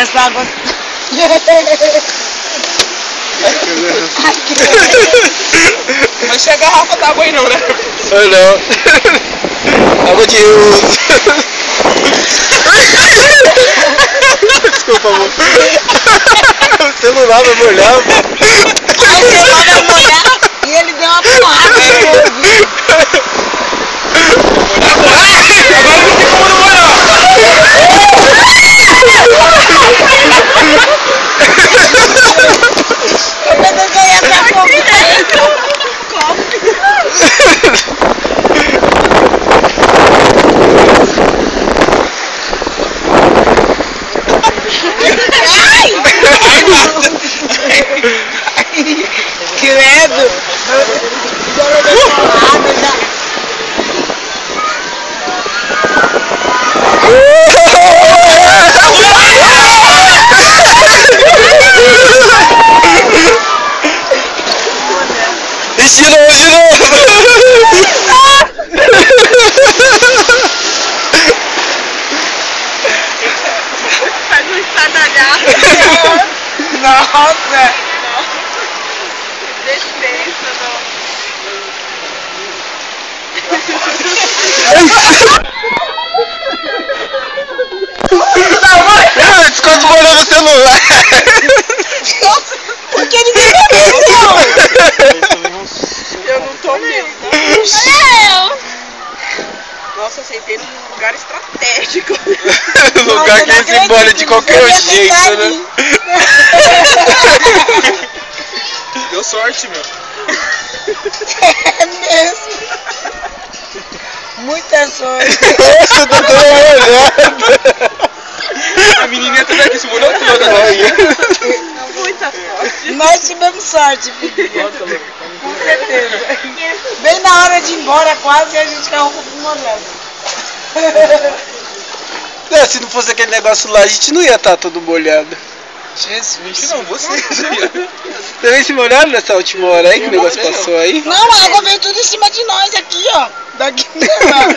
Essa água... Mas tinha garrafa d'água aí não, né? Foi não. Água de uso. Desculpa, amor. O celular vai molhar, amor. O celular vai molhar e ele deu uma porrada no ouvido. Agora não tem como não molhar. Eu pensei que eu ia pra fogo. Credo! Já levei porrada, já. De novo! Faz um estradalhado. Nossa! Despensa, não. Descontrolou o celular! Por que ninguém me avisou? Eu não tomei. Eu! Nossa, eu sentei num lugar estratégico. Lugar que ele se molha de qualquer jeito, né? Deu sorte, meu. É mesmo. Muita sorte. Nossa, eu tô toda molhada. A menininha também aqui se molhou toda. Muita sorte. Nós tivemos sorte, filho. Com certeza. Bem na hora de ir embora, quase, a gente caiu com molhado. Se não fosse aquele negócio lá, a gente não ia estar todo molhado. Jesus. Não, você. Também se molharam nessa última hora aí que o negócio passou aí? Não, a água veio tudo em cima de nós aqui, ó. Daqui pra lá.